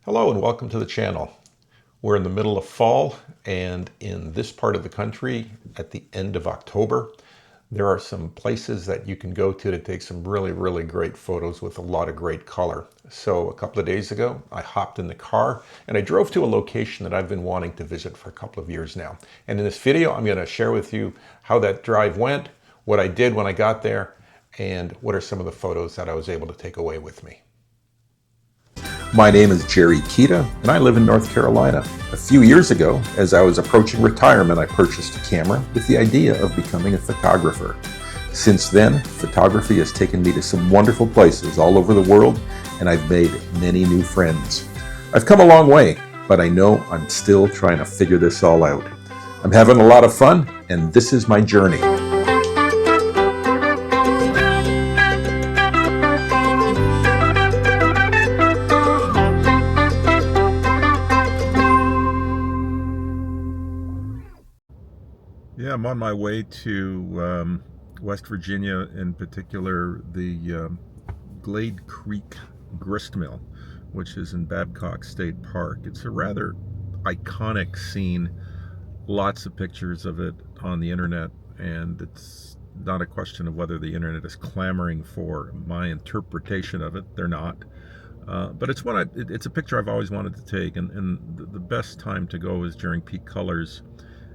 Hello and welcome to the channel. We're in the middle of fall, and in this part of the country at the end of October, there are some places that you can go to take some really great photos with a lot of great color. So a couple of days ago, I hopped in the car and I drove to a location that I've been wanting to visit for a couple of years now. And in this video, I'm going to share with you how that drive went, what I did when I got there, and what are some of the photos that I was able to take away with me. My name is Jerry Kita, and I live in North Carolina. A few years ago, as I was approaching retirement, I purchased a camera with the idea of becoming a photographer. Since then, photography has taken me to some wonderful places all over the world, and I've made many new friends. I've come a long way, but I know I'm still trying to figure this all out. I'm having a lot of fun, and this is my journey. Yeah, I'm on my way to West Virginia, in particular the Glade Creek Grist Mill, which is in Babcock State Park. It's a rather iconic scene, lots of pictures of it on the internet, and it's not a question of whether the internet is clamoring for my interpretation of it. They're not. But it's a picture I've always wanted to take, and the best time to go is during peak colors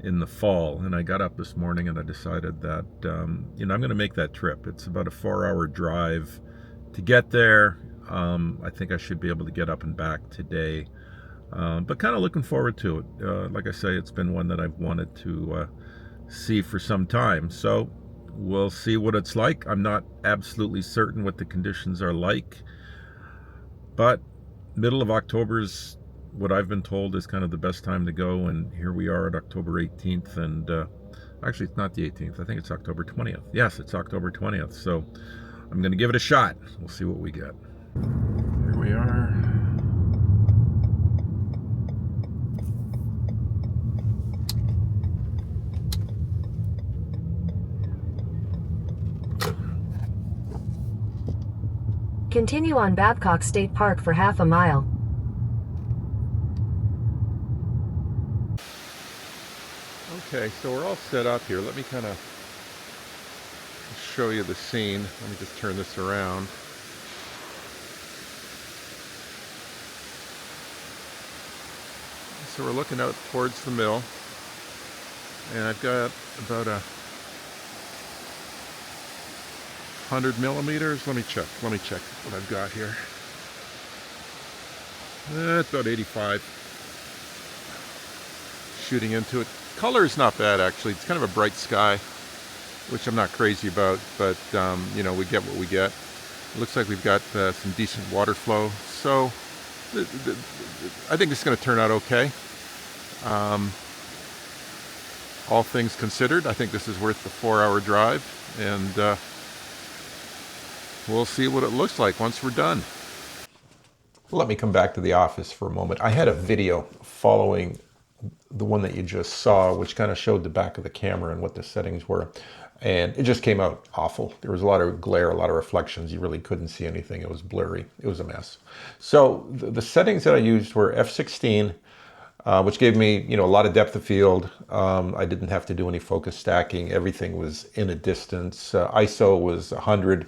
in the fall. And I got up this morning and I decided that I'm going to make that trip. It's about a 4-hour drive to get there. I think I should be able to get up and back today, but kind of looking forward to it. Like I say, it's been one that I've wanted to see for some time, so we'll see what it's like. I'm not absolutely certain what the conditions are like, but middle of October's what I've been told is kind of the best time to go, and here we are at October 18th, and actually it's not the 18th, I think it's October 20th. Yes, it's October 20th, so I'm going to give it a shot. We'll see what we get. Here we are. Continue on Babcock State Park for half a mile. Okay, so we're all set up here. Let me kind of show you the scene. Let me just turn this around. So we're looking out towards the mill, and I've got about 100 millimeters. Let me check what I've got here. It's about 85. Shooting into it. Color is not bad, actually. It's kind of a bright sky, which I'm not crazy about, but we get what we get. It looks like we've got some decent water flow, so I think it's going to turn out okay. All things considered, I think this is worth the 4-hour drive, and we'll see what it looks like once we're done. Let me come back to the office for a moment. I had a video following the one that you just saw, which kind of showed the back of the camera and what the settings were, and it just came out awful. There was a lot of glare, a lot of reflections. You really couldn't see anything. It was blurry. It was a mess. So the settings that I used were f16, which gave me a lot of depth of field. I didn't have to do any focus stacking. Everything was in a distance. ISO was 100,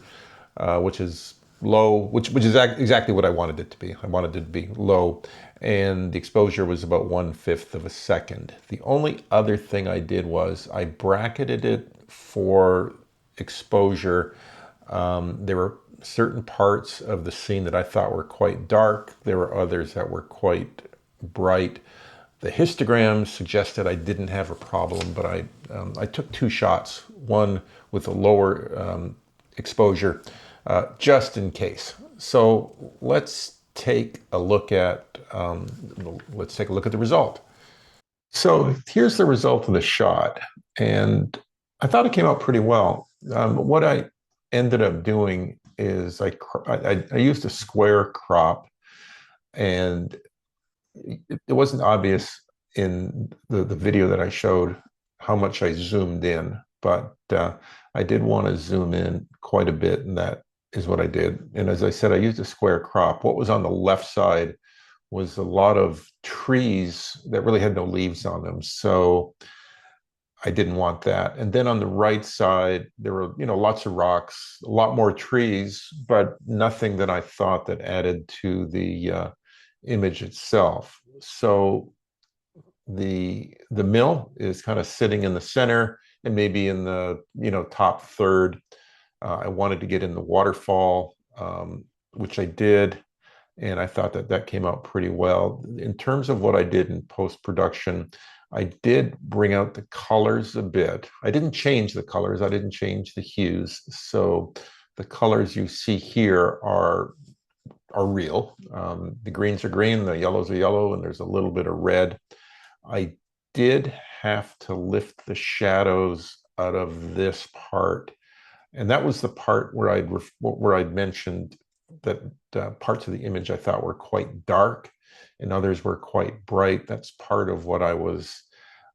which is low, which is exactly what I wanted it to be. I wanted it to be low, and the exposure was about 1/5 of a second. The only other thing I did was I bracketed it for exposure. There were certain parts of the scene that I thought were quite dark. There were others that were quite bright. The histograms suggested I didn't have a problem, but I took 2 shots, one with a lower exposure, just in case. So let's take a look at the result. So here's the result of the shot, and I thought it came out pretty well. What I ended up doing is I used a square crop, and it wasn't obvious in the video that I showed how much I zoomed in, but I did want to zoom in quite a bit, and that is what I did. And as I said, I used a square crop. What was on the left side was a lot of trees that really had no leaves on them. So I didn't want that. And then on the right side, there were, lots of rocks, a lot more trees, but nothing that I thought that added to the image itself. So the mill is kind of sitting in the center and maybe in the top third. I wanted to get in the waterfall, which I did, and I thought that that came out pretty well. In terms of what I did in post-production, I did bring out the colors a bit. I didn't change the colors. I didn't change the hues. So the colors you see here are real. The greens are green, the yellows are yellow, and there's a little bit of red. I did have to lift the shadows out of this part, and that was the part where I'd mentioned that parts of the image I thought were quite dark and others were quite bright. That's part of what I was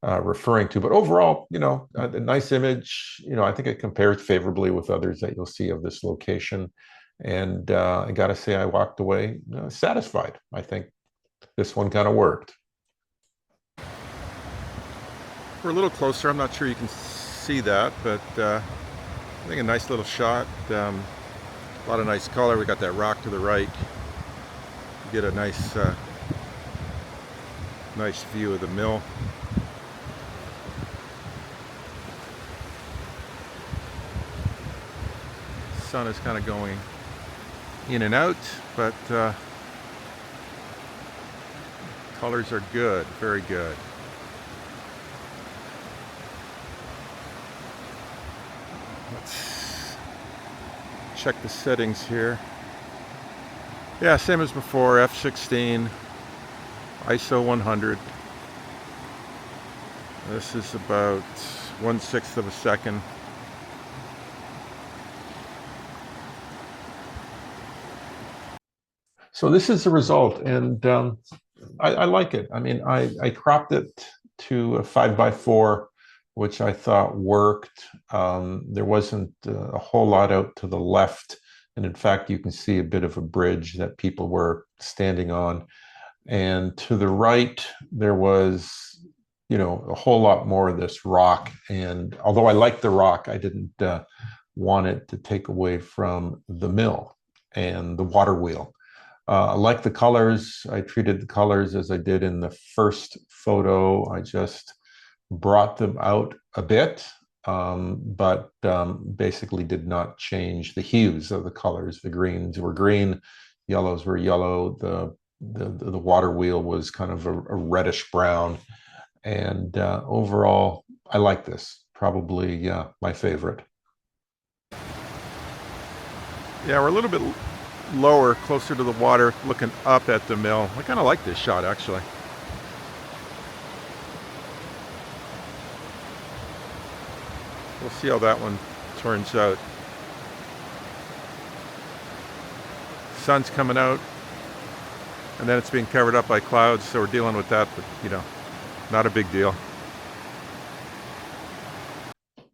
referring to. But overall, a nice image. I think it compares favorably with others that you'll see of this location. And I got to say, I walked away satisfied. I think this one kind of worked. We're a little closer. I'm not sure you can see that, but I think a nice little shot. A lot of nice color. We got that rock to the right. You get a nice nice view of the mill. Sun is kind of going in and out, but colors are good, very good. Let's check the settings here. Yeah, same as before, f16, ISO 100. This is about 1/6 of a second. So this is the result, and I like it. I mean, I cropped it to a 5x4, which I thought worked. There wasn't a whole lot out to the left, and in fact, you can see a bit of a bridge that people were standing on. And to the right, there was, a whole lot more of this rock. And although I liked the rock, I didn't want it to take away from the mill and the water wheel. I like the colors. I treated the colors as I did in the first photo. I just brought them out a bit, but basically did not change the hues of the colors. The greens were green, yellows were yellow. The water wheel was kind of a reddish brown. And overall, I like this. Probably my favorite. Yeah, we're a little bit lower, closer to the water, looking up at the mill. I kind of like this shot, actually. We'll see how that one turns out. Sun's coming out, and then it's being covered up by clouds, so we're dealing with that, but not a big deal.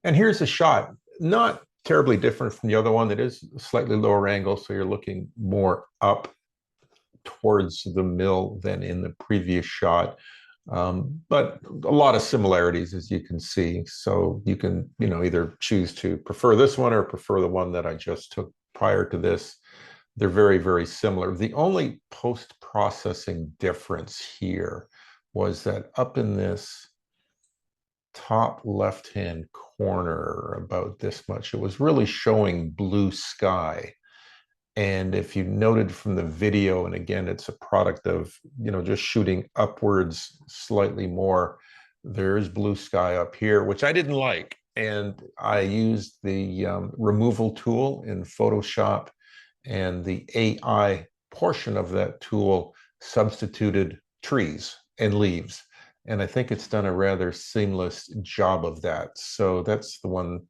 And here's a shot, not terribly different from the other one. That is a slightly lower angle, so you're looking more up towards the mill than in the previous shot. But a lot of similarities, as you can see. So you can, either choose to prefer this one or prefer the one that I just took prior to this. They're very, very similar. The only post-processing difference here was that up in this top left-hand corner, about this much, it was really showing blue sky. And if you noted from the video, and again, it's a product of, just shooting upwards slightly more, there's blue sky up here, which I didn't like. And I used the removal tool in Photoshop, and the AI portion of that tool substituted trees and leaves. And I think it's done a rather seamless job of that. So that's the one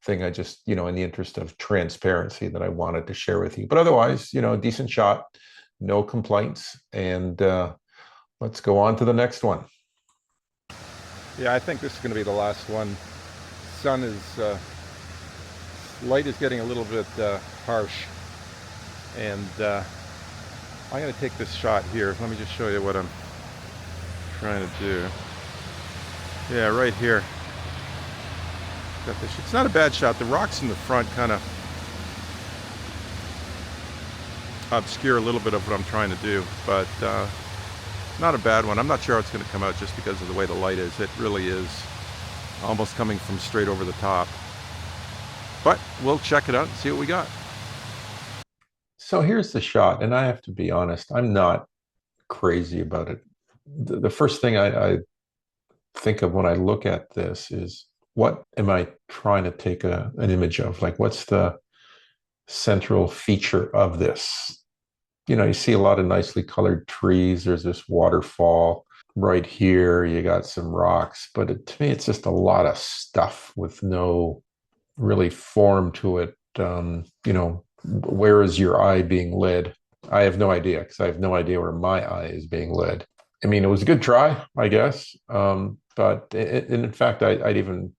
thing I just, in the interest of transparency, that I wanted to share with you. But otherwise, decent shot, no complaints. And let's go on to the next one. Yeah, I think this is going to be the last one. Sun is, light is getting a little bit harsh. And I'm going to take this shot here. Let me just show you what I'm trying to do. Yeah, right here. Got this. It's not a bad shot. The rocks in the front kind of obscure a little bit of what I'm trying to do, but not a bad one. I'm not sure how it's going to come out just because of the way the light is. It really is almost coming from straight over the top. But we'll check it out and see what we got. So here's the shot, and I have to be honest, I'm not crazy about it. The first thing I think of when I look at this is, what am I trying to take an image of? Like, what's the central feature of this? You know, you see a lot of nicely colored trees. There's this waterfall right here. You got some rocks, but to me, it's just a lot of stuff with no really form to it. You know, where is your eye being led? I have no idea, because I have no idea where my eye is being led. I mean, it was a good try, I guess. But in fact, I'd even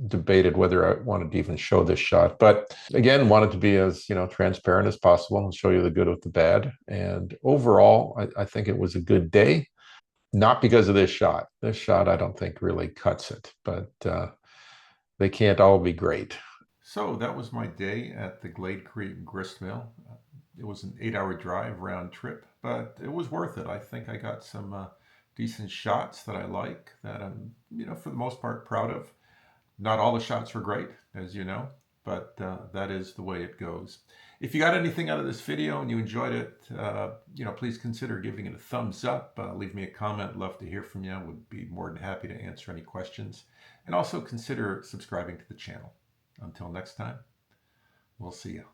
debated whether I wanted to even show this shot. But again, wanted to be as, you know, transparent as possible and show you the good with the bad. And overall, I think it was a good day. Not because of this shot. This shot, I don't think really cuts it, but they can't all be great. So that was my day at the Glade Creek Grist Mill. It was an 8-hour drive round trip, but it was worth it. I think I got some decent shots that I like, that I'm, you know, for the most part proud of. Not all the shots were great, as you know, but that is the way it goes. If you got anything out of this video and you enjoyed it, you know, please consider giving it a thumbs up. Leave me a comment. Love to hear from you. Would be more than happy to answer any questions. And also consider subscribing to the channel. Until next time, we'll see you.